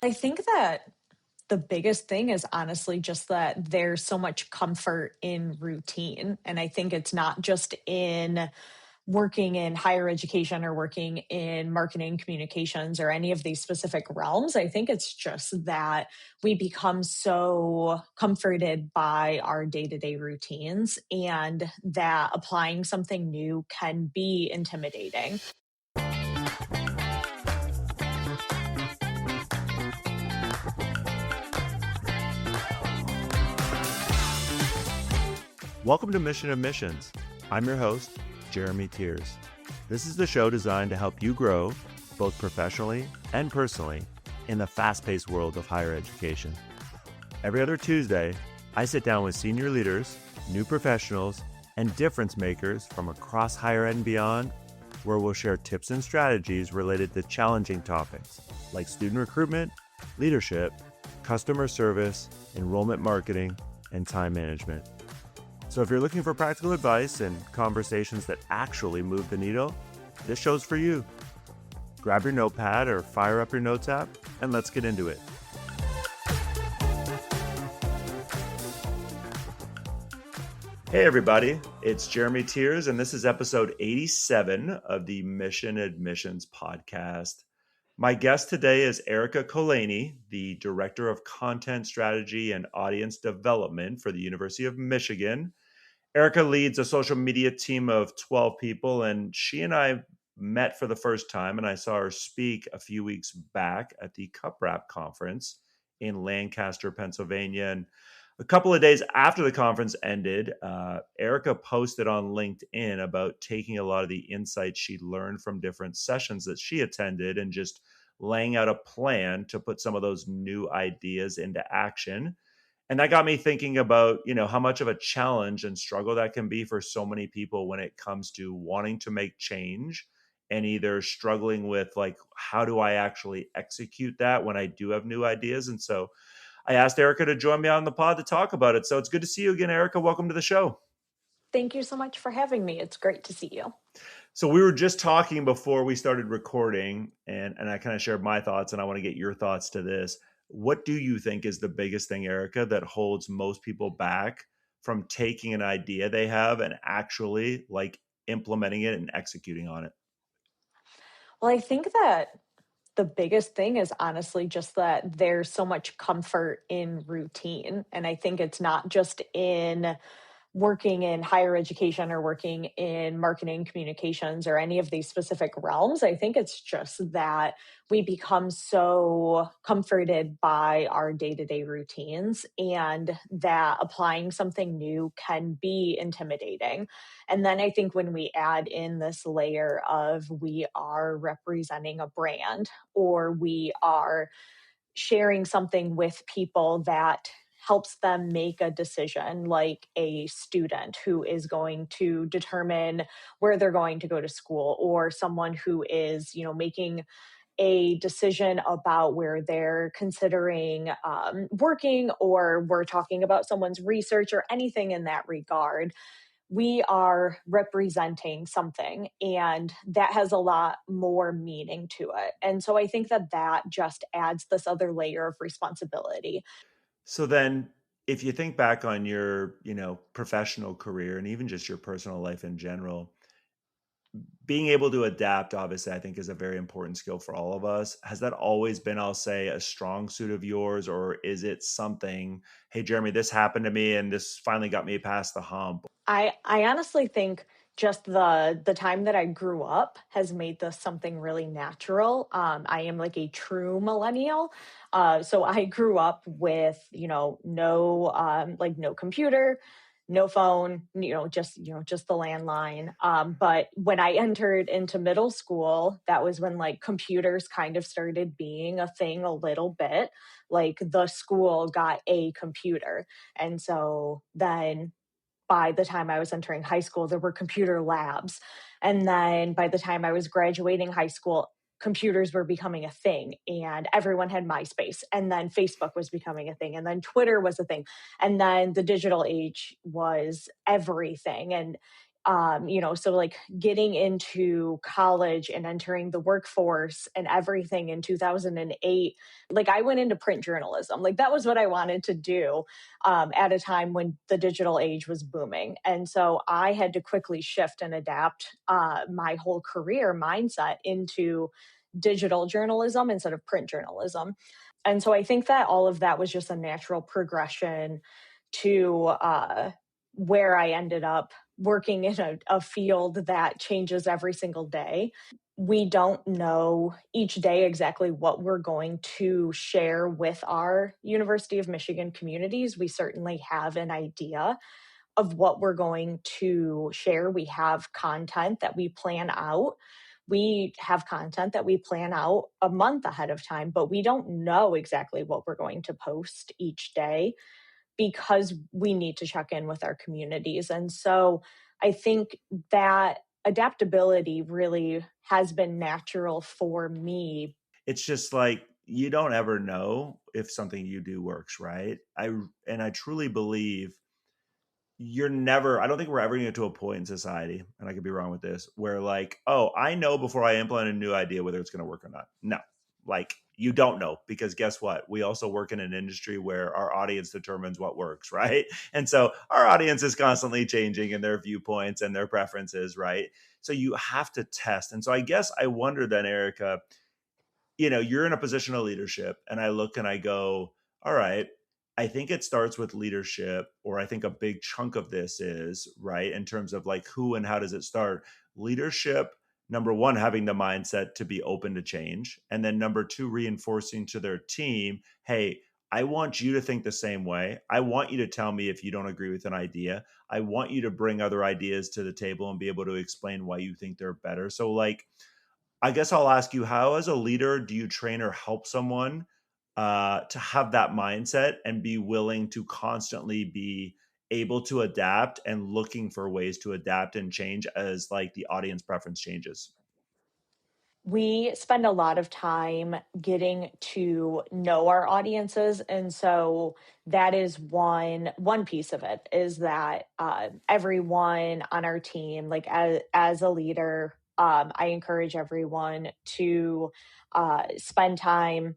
I think that the biggest thing is honestly just that there's so much comfort in routine. And I think it's not just in working in higher education or working in marketing communications or any of these specific realms. I think it's just that we become so comforted by our day to day routines and that applying something new can be intimidating. Welcome to Mission of Missions. I'm your host, Jeremy Tiers. This is the show designed to help you grow, both professionally and personally, in the fast-paced world of higher education. Every other Tuesday, I sit down with senior leaders, new professionals, and difference makers from across higher ed and beyond, where we'll share tips and strategies related to challenging topics like student recruitment, leadership, customer service, enrollment marketing, and time management. So if you're looking for practical advice and conversations that actually move the needle, this show's for you. Grab your notepad or fire up your notes app, and let's get into it. Hey everybody, it's Jeremy Tiers, and this is episode 87 of the Mission Admissions podcast. My guest today is Erica Colaianne, the Director of Content Strategy and Audience Development for the University of Michigan. Erica leads a social media team of 12 people, and she and I met for the first time, and I saw her speak a few weeks back at the Cup Wrap conference in Lancaster, Pennsylvania. And a couple of days after the conference ended, Erica posted on LinkedIn about taking a lot of the insights she learned from different sessions that she attended and just laying out a plan to put some of those new ideas into action. And that got me thinking about, how much of a challenge and struggle that can be for so many people when it comes to wanting to make change and either struggling with how do I actually execute that when I do have new ideas? And so I asked Erica to join me on the pod to talk about it. So it's good to see you again, Erica. Welcome to the show. Thank you so much for having me. It's great to see you. So we were just talking before we started recording, and I kind of shared my thoughts, and I want to get your thoughts to this. What do you think is the biggest thing, Erica, that holds most people back from taking an idea they have and actually implementing it and executing on it? Well, I think that the biggest thing is honestly just that there's so much comfort in routine. And I think it's not just in working in higher education or working in marketing communications or any of these specific realms. I think it's just that we become so comforted by our day-to-day routines and that applying something new can be intimidating. And then I think when we add in this layer of we are representing a brand or we are sharing something with people that helps them make a decision, like a student who is going to determine where they're going to go to school, or someone who is, making a decision about where they're considering working, or we're talking about someone's research or anything in that regard. We are representing something, and that has a lot more meaning to it. And so I think that just adds this other layer of responsibility. So then if you think back on your, professional career and even just your personal life in general, being able to adapt, obviously, I think is a very important skill for all of us. Has that always been, I'll say, a strong suit of yours, or is it something, hey, Jeremy, this happened to me and this finally got me past the hump? I honestly think just the time that I grew up has made this something really natural. I am like a true millennial. So I grew up with, no no computer, no phone, just the landline. But when I entered into middle school, that was when computers kind of started being a thing a little bit. Like the school got a computer. And so then by the time I was entering high school, there were computer labs. And then by the time I was graduating high school, computers were becoming a thing and everyone had MySpace. And then Facebook was becoming a thing. And then Twitter was a thing. And then the digital age was everything. And So like getting into college and entering the workforce and everything in 2008, like I went into print journalism. Like that was what I wanted to do at a time when the digital age was booming. And so I had to quickly shift and adapt my whole career mindset into digital journalism instead of print journalism. And so I think that all of that was just a natural progression to where I ended up working in a field that changes every single day. We don't know each day exactly what we're going to share with our University of Michigan communities. We certainly have an idea of what we're going to share. We have content that we plan out. We have content that we plan out a month ahead of time, but we don't know exactly what we're going to post each day because we need to check in with our communities. And so I think that adaptability really has been natural for me. It's just like you don't ever know if something you do works, right? I truly believe I don't think we're ever going to get to a point in society, and I could be wrong with this, where like, oh, I know before I implement a new idea whether it's going to work or not. No, like you don't know, because guess what? We also work in an industry where our audience determines what works, right? And so our audience is constantly changing in their viewpoints and their preferences, right? So you have to test. And so I guess I wonder then, Erica, you're in a position of leadership, and I look and I go, all right, I think it starts with leadership, or I think a big chunk of this is, right, in terms of like who and how does it start? Leadership, number one, having the mindset to be open to change. And then number two, reinforcing to their team, hey, I want you to think the same way. I want you to tell me if you don't agree with an idea. I want you to bring other ideas to the table and be able to explain why you think they're better. So, like, I guess I'll ask you, how, as a leader, do you train or help someone to have that mindset and be willing to constantly be able to adapt and looking for ways to adapt and change as like the audience preference changes? We spend a lot of time getting to know our audiences, and so that is one piece of it, is that everyone on our team, like as a leader, I encourage everyone to spend time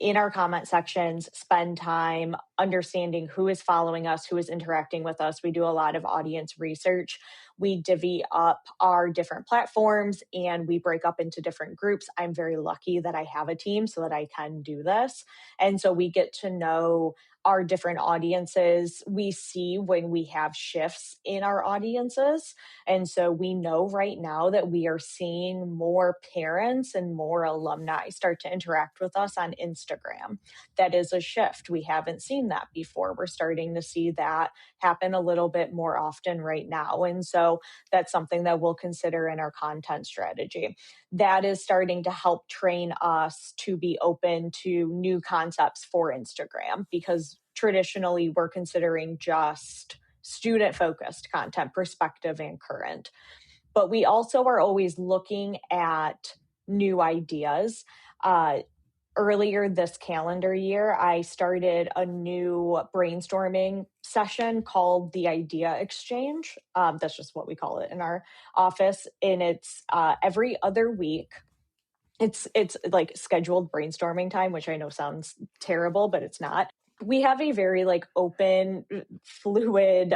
in our comment sections, spend time understanding who is following us, who is interacting with us. We do a lot of audience research. We divvy up our different platforms and we break up into different groups. I'm very lucky that I have a team so that I can do this. And so we get to know our different audiences. We see when we have shifts in our audiences. And so we know right now that we are seeing more parents and more alumni start to interact with us on Instagram. That is a shift. We haven't seen that before. We're starting to see that happen a little bit more often right now. And so that's something that we'll consider in our content strategy. That is starting to help train us to be open to new concepts for Instagram, because traditionally we're considering just student focused content, perspective and current. But we also are always looking at new ideas. Earlier this calendar year, I started a new brainstorming session called the Idea Exchange. That's just what we call it in our office. And it's every other week. It's like scheduled brainstorming time, which I know sounds terrible, but it's not. We have a very like open, fluid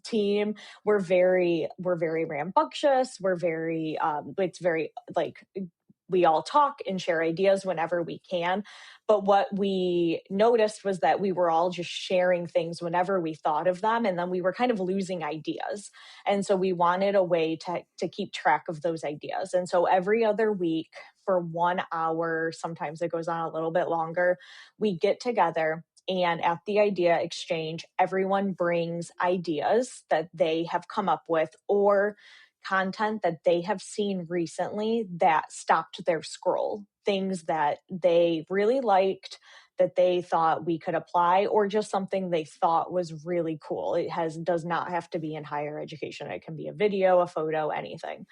team. We're very rambunctious. It's very like we all talk and share ideas whenever we can. But what we noticed was that we were all just sharing things whenever we thought of them. And then we were kind of losing ideas. And so we wanted a way to keep track of those ideas. And so every other week for 1 hour, sometimes it goes on a little bit longer, we get together. And at the idea exchange, everyone brings ideas that they have come up with or content that they have seen recently that stopped their scroll, things that they really liked that they thought we could apply, or just something they thought was really cool. Does not have to be in higher education. It can be a video, a photo, anything.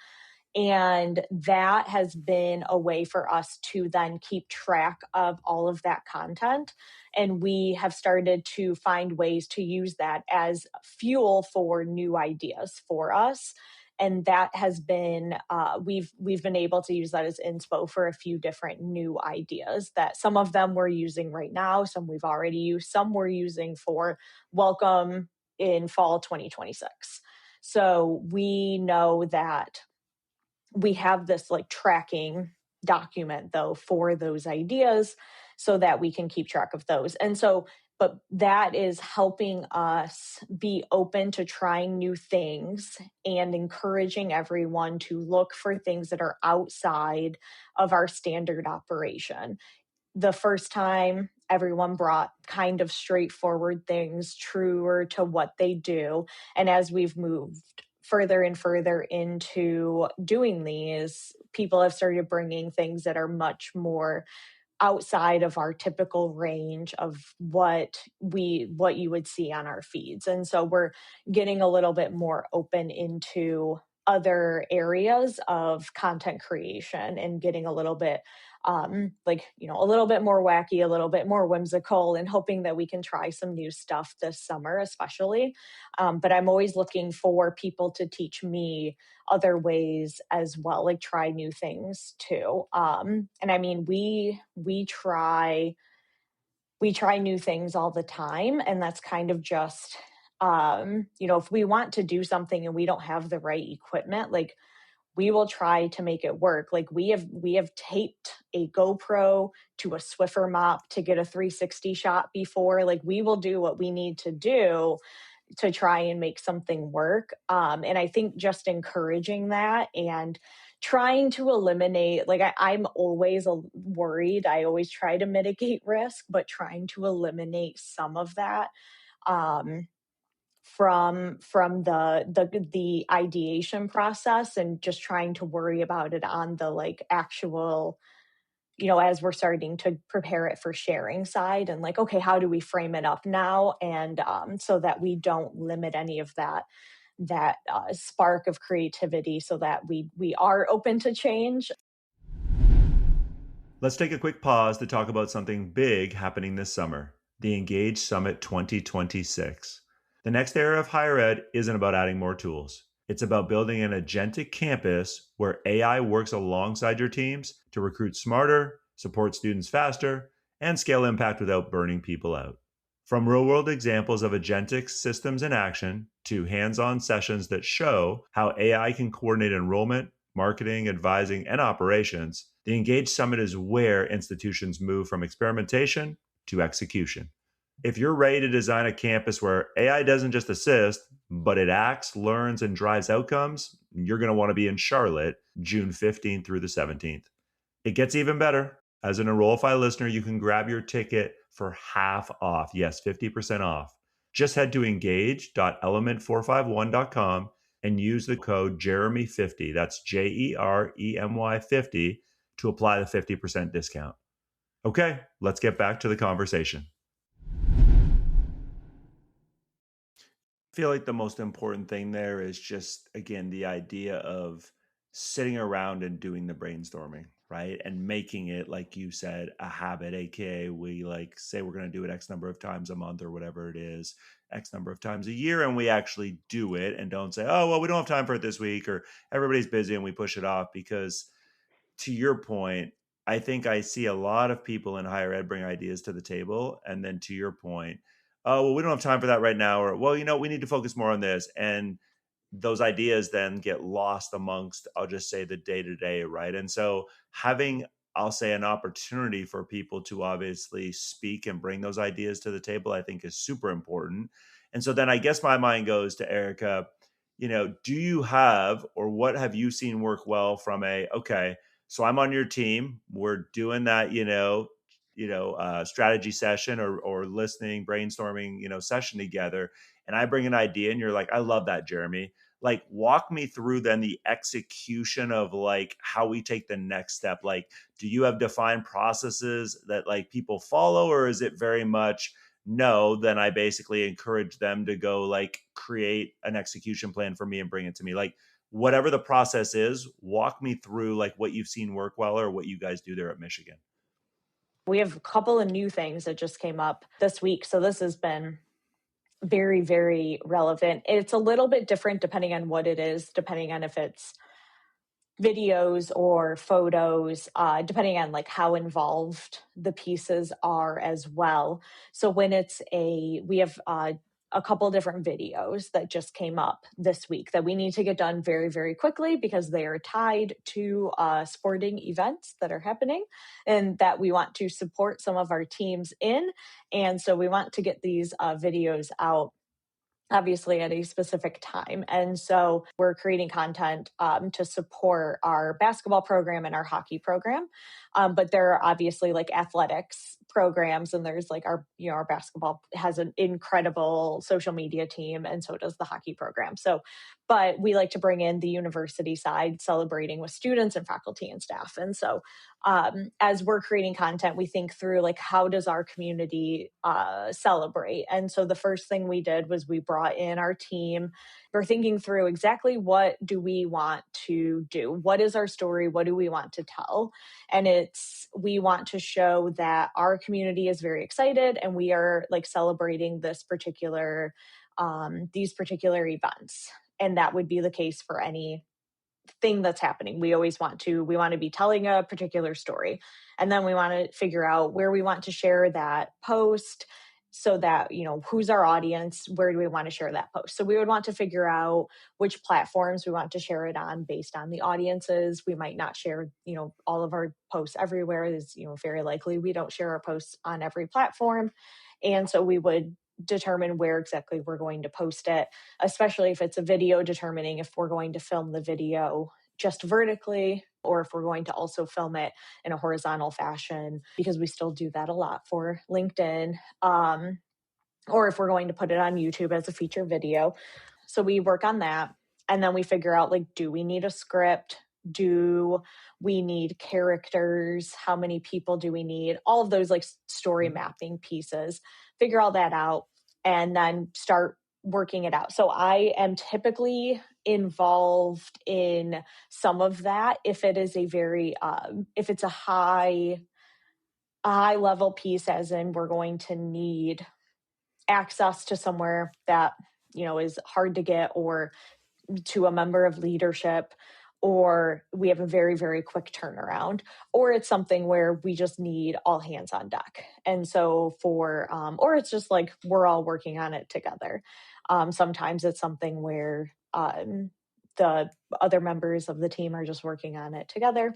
And that has been a way for us to then keep track of all of that content. And we have started to find ways to use that as fuel for new ideas for us. And that has been we've been able to use that as inspo for a few different new ideas, that some of them we're using right now, some we've already used, some we're using for welcome in fall 2026. So we know that we have this like tracking document though for those ideas so that we can keep track of those. And so, but that is helping us be open to trying new things and encouraging everyone to look for things that are outside of our standard operation. The first time, everyone brought kind of straightforward things, truer to what they do. And as we've moved further and further into doing these, people have started bringing things that are much more outside of our typical range of what you would see on our feeds. And so we're getting a little bit more open into other areas of content creation and getting a little bit a little bit more wacky, a little bit more whimsical, and hoping that we can try some new stuff this summer, especially. But I'm always looking for people to teach me other ways as well, like try new things too. And I mean, we try new things all the time, and that's kind of just if we want to do something and we don't have the right equipment, like we will try to make it work. Like we have taped a GoPro to a Swiffer mop to get a 360 shot before. Like we will do what we need to do to try and make something work. And I think just encouraging that and trying to eliminate, like I'm always worried. I always try to mitigate risk, but trying to eliminate some of that. Um, from the ideation process, and just trying to worry about it on the like actual, as we're starting to prepare it for sharing side, and like, okay, how do we frame it up now, and so that we don't limit any of that spark of creativity, so that we are open to change. Let's take a quick pause to talk about something big happening this summer, the Engage Summit 2026. The next era of higher ed isn't about adding more tools. It's about building an agentic campus where AI works alongside your teams to recruit smarter, support students faster, and scale impact without burning people out. From real world examples of agentic systems in action to hands on sessions that show how AI can coordinate enrollment, marketing, advising, and operations, the Engage Summit is where institutions move from experimentation to execution. If you're ready to design a campus where AI doesn't just assist, but it acts, learns, and drives outcomes, you're going to want to be in Charlotte, June 15th through the 17th. It gets even better. As an Enrollify listener, you can grab your ticket for half off. Yes, 50% off. Just head to engage.element451.com and use the code Jeremy50, that's Jeremy 50, to apply the 50% discount. Okay, let's get back to the conversation. I feel like the most important thing there is just, again, the idea of sitting around and doing the brainstorming, right? And making it, like you said, a habit, aka we like say we're going to do it X number of times a month or whatever it is, X number of times a year, and we actually do it and don't say, oh, well, we don't have time for it this week, or everybody's busy and we push it off. Because to your point, I think I see a lot of people in higher ed bring ideas to the table. And then to your point, oh, well, we don't have time for that right now. Or, well, we need to focus more on this. And those ideas then get lost amongst, I'll just say, the day to day, right? And so having, I'll say, an opportunity for people to obviously speak and bring those ideas to the table, I think is super important. And so then I guess my mind goes to Erica, do you have, or what have you seen work well from okay, so I'm on your team, we're doing that, strategy session or listening, brainstorming, session together. And I bring an idea and you're like, I love that, Jeremy. Like, walk me through then the execution of like how we take the next step. Like, do you have defined processes that like people follow, or is it very much no? Then I basically encourage them to go like create an execution plan for me and bring it to me. Like, whatever the process is, walk me through like what you've seen work well or what you guys do there at Michigan. We have a couple of new things that just came up this week. So this has been very, very relevant. It's a little bit different depending on what it is, depending on if it's videos or photos, depending on like how involved the pieces are as well. So when we have a couple different videos that just came up this week that we need to get done very, very quickly because they are tied to sporting events that are happening and that we want to support some of our teams in. And so we want to get these videos out obviously at a specific time. And so we're creating content to support our basketball program and our hockey program. But there are obviously like athletics programs, and there's like our basketball has an incredible social media team, and so does the hockey program. So, but we like to bring in the university side, celebrating with students and faculty and staff. And so as we're creating content, we think through like, how does our community celebrate? And so the first thing we did was we brought in our team. We're thinking through exactly what do we want to do? What is our story? What do we want to tell? And we want to show that our community is very excited and we are like celebrating these particular events. And that would be the case for any thing that's happening. We want to be telling a particular story, and then we want to figure out where we want to share that post so that, who's our audience, where do we want to share that post. So we would want to figure out which platforms we want to share it on based on the audiences. We might not share, all of our posts everywhere. Is, very likely we don't share our posts on every platform. And so we would determine where exactly we're going to post it, especially if it's a video, determining if we're going to film the video just vertically or if we're going to also film it in a horizontal fashion, because we still do that a lot for LinkedIn, or if we're going to put it on YouTube as a feature video. So we work on that. And then we figure out, like, do we need a script? Do we need characters? How many people do we need? All of those like story mapping pieces, figure all that out, and then start working it out. So I am typically involved in some of that if it is if it's a high level piece, as in we're going to need access to somewhere that, is hard to get, or to a member of leadership, or we have a very, very quick turnaround, or it's something where we just need all hands on deck. And so or it's just like we're all working on it together. Sometimes it's something where the other members of the team are just working on it together.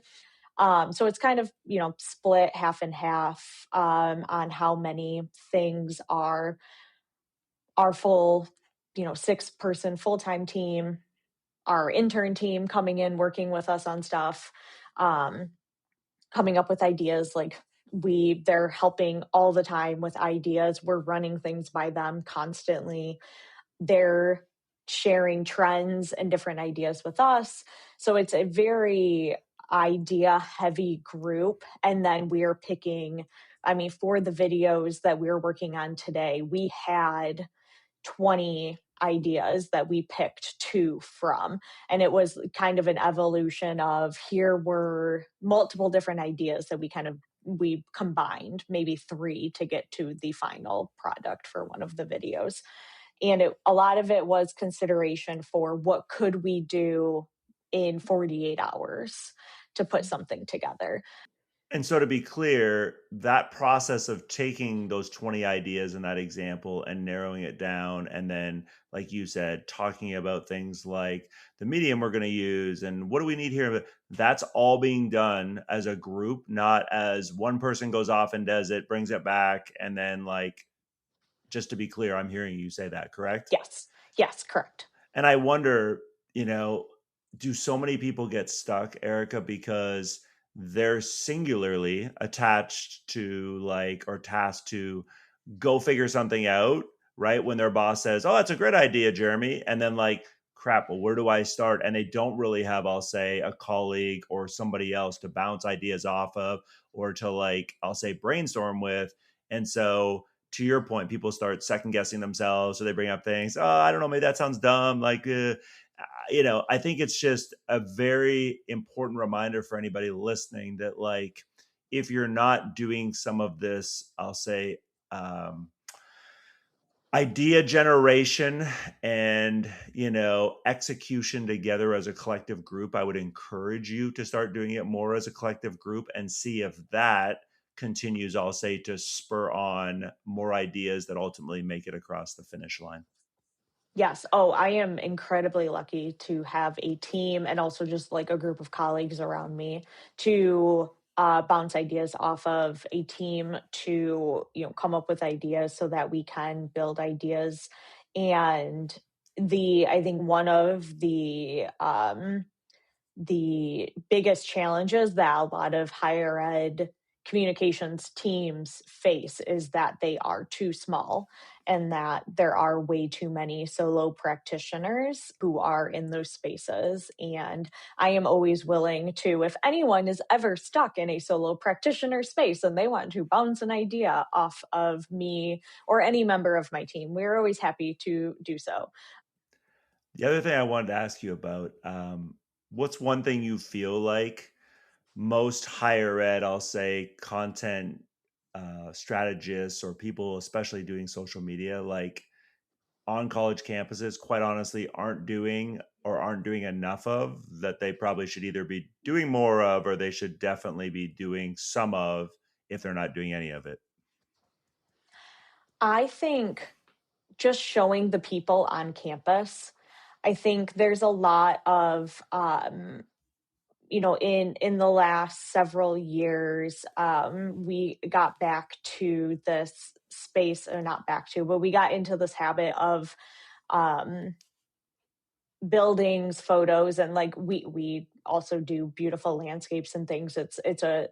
So it's kind of, split half and half on how many things are our full, 6-person full-time team, our intern team coming in, working with us on stuff, coming up with ideas. Like they're helping all the time with ideas. We're running things by them constantly. They're sharing trends and different ideas with us. So it's a very idea heavy group. And then we're picking, for the videos that we're working on today, we had 20 ideas that we picked 2 from. And it was kind of an evolution of, here were multiple different ideas that we combined, maybe 3 to get to the final product for one of the videos. And a lot of it was consideration for what could we do in 48 hours to put something together. And so to be clear, that process of taking those 20 ideas in that example and narrowing it down, and then, like you said, talking about things like the medium we're going to use and what do we need here, that's all being done as a group, not as one person goes off and does it, brings it back, and then, like, just to be clear, I'm hearing you say that, correct? Yes, correct. And I wonder, do so many people get stuck, Erica, because they're singularly attached to, like, or tasked to go figure something out, right? When their boss says, "Oh, that's a great idea, Jeremy." And then, like, crap, well, where do I start? And they don't really have, I'll say, a colleague or somebody else to bounce ideas off of, or to, like, I'll say, brainstorm with. And so, to your point, people start second guessing themselves, or they bring up things, "Oh, I don't know, maybe that sounds dumb." Like, I think it's just a very important reminder for anybody listening that, like, if you're not doing some of this, I'll say, um, idea generation and execution together as a collective group, I would encourage you to start doing it more as a collective group and see if that continues, I'll say, to spur on more ideas that ultimately make it across the finish line. Yes. Oh, I am incredibly lucky to have a team and also just like a group of colleagues around me to bounce ideas off of, a team to, come up with ideas so that we can build ideas. And I think one of the biggest challenges that a lot of higher ed communications teams face is that they are too small and that there are way too many solo practitioners who are in those spaces. And I am always willing to, if anyone is ever stuck in a solo practitioner space and they want to bounce an idea off of me or any member of my team, we're always happy to do so. The other thing I wanted to ask you about, what's one thing you feel like most higher ed, I'll say, content strategists or people, especially doing social media, like on college campuses, quite honestly, aren't doing or aren't doing enough of, that they probably should either be doing more of or they should definitely be doing some of if they're not doing any of it? I think just showing the people on campus. I think there's a lot of in the last several years, we got back to this space, or not back to, but we got into this habit of um buildings, photos, and like we also do beautiful landscapes and things. It's a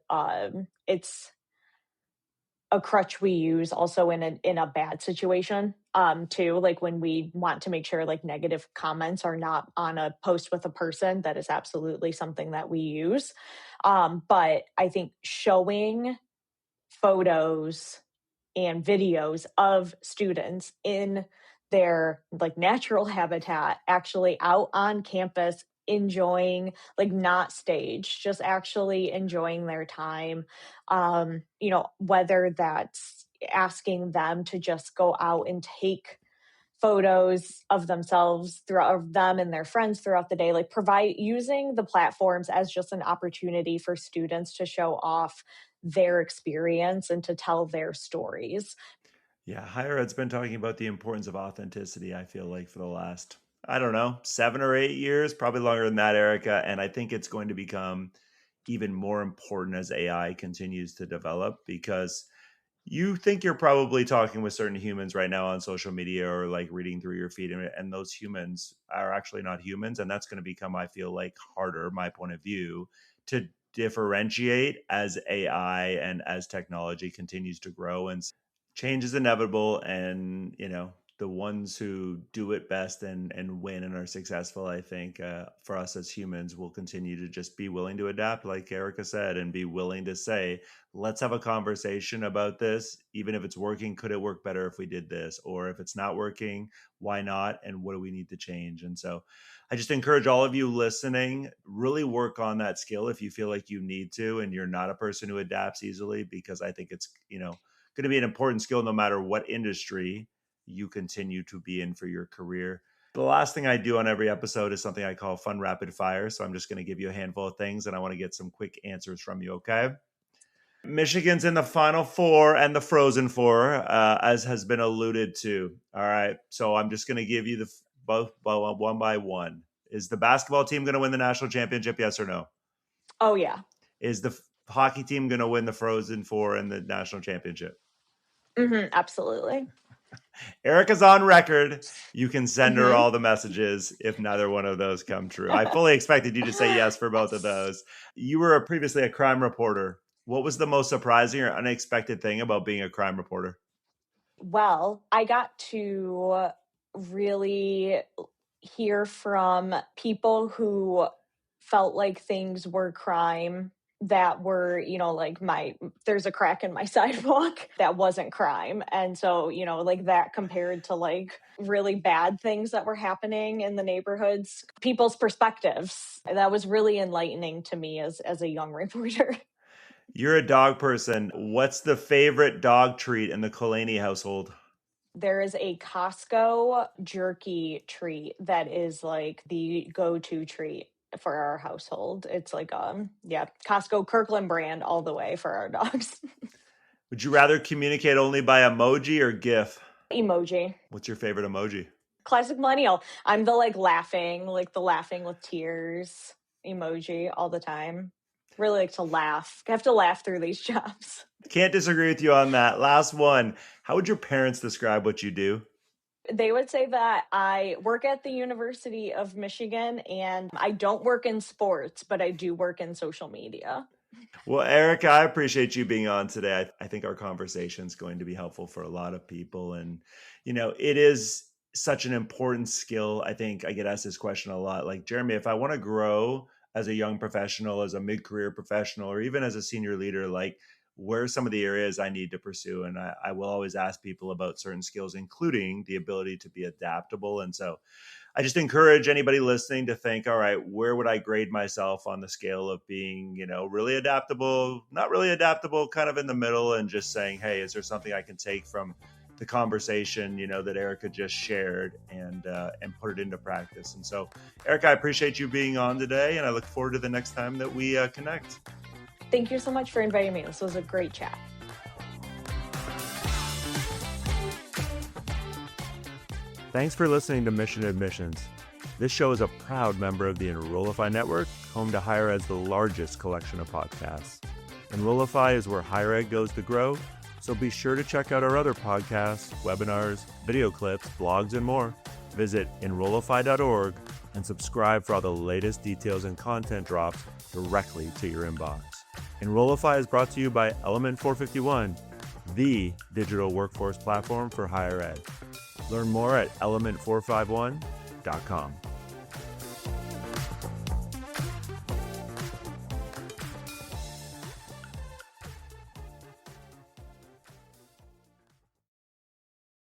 crutch we use also in a bad situation, too, like when we want to make sure like negative comments are not on a post with a person. That is absolutely something that we use. But I think showing photos and videos of students in their like natural habitat, actually out on campus enjoying, like not staged, just actually enjoying their time. Whether that's asking them to just go out and take photos of themselves, throughout, of them and their friends throughout the day, like provide, using the platforms as just an opportunity for students to show off their experience and to tell their stories. Yeah, higher ed's been talking about the importance of authenticity, I feel like, for the last, I don't know, 7 or 8 years, probably longer than that, Erica. And I think it's going to become even more important as AI continues to develop, because you think you're probably talking with certain humans right now on social media or like reading through your feed, and those humans are actually not humans. And that's going to become, I feel like, harder, my point of view, to differentiate as AI and as technology continues to grow. And change is inevitable, and the ones who do it best and win and are successful, I think, for us as humans, will continue to just be willing to adapt, like Erica said, and be willing to say, let's have a conversation about this. Even if it's working, could it work better if we did this? Or if it's not working, why not? And what do we need to change? And so I just encourage all of you listening, really work on that skill if you feel like you need to and you're not a person who adapts easily, because I think it's going to be an important skill no matter what industry you continue to be in for your career. The last thing I do on every episode is something I call fun rapid fire. So I'm just going to give you a handful of things and I want to get some quick answers from you, okay? Michigan's in the Final Four and the Frozen Four, as has been alluded to. All right. So I'm just going to give you the both one by one. Is the basketball team going to win the national championship? Yes or no? Oh yeah. Is the hockey team going to win the Frozen Four and the national championship? Absolutely. Erica's on record. You can send her hmm all the messages if neither one of those come true. I fully expected you to say yes for both of Yes. those. You were previously a crime reporter. What was the most surprising or unexpected thing about being a crime reporter? Well, I got to really hear from people who felt like things were crime that were, like there's a crack in my sidewalk. That wasn't crime. And so, like that compared to like really bad things that were happening in the neighborhoods, people's perspectives, that was really enlightening to me as a young reporter. You're a dog person. What's the favorite dog treat in the Colaianne household? There is a Costco jerky treat that is like the go-to treat for our household. It's like Costco Kirkland brand all the way for our dogs. Would you rather communicate only by emoji or GIF? Emoji. What's your favorite emoji? Classic millennial. I'm the laughing with tears emoji all the time. Really like to laugh. I have to laugh through these jobs. Can't disagree with you on that. Last one. How would your parents describe what you do? They would say that I work at the University of Michigan and I don't work in sports, but I do work in social media. Well, Erica, I appreciate you being on today. I think our conversation is going to be helpful for a lot of people. And, it is such an important skill. I think I get asked this question a lot. Like, Jeremy, if I want to grow as a young professional, as a mid-career professional, or even as a senior leader, like, where are some of the areas I need to pursue? And I will always ask people about certain skills, including the ability to be adaptable. And so I just encourage anybody listening to think, all right, where would I grade myself on the scale of being, really adaptable, not really adaptable, kind of in the middle, and just saying, hey, is there something I can take from the conversation, that Erica just shared and put it into practice? And so, Erica, I appreciate you being on today, and I look forward to the next time that we connect. Thank you so much for inviting me. This was a great chat. Thanks for listening to Mission Admissions. This show is a proud member of the Enrollify network, home to Higher Ed's the largest collection of podcasts. Enrollify is where higher ed goes to grow, so be sure to check out our other podcasts, webinars, video clips, blogs, and more. Visit enrollify.org and subscribe for all the latest details and content drops directly to your inbox. Enrollify is brought to you by Element 451, the digital workforce platform for higher ed. Learn more at element451.com.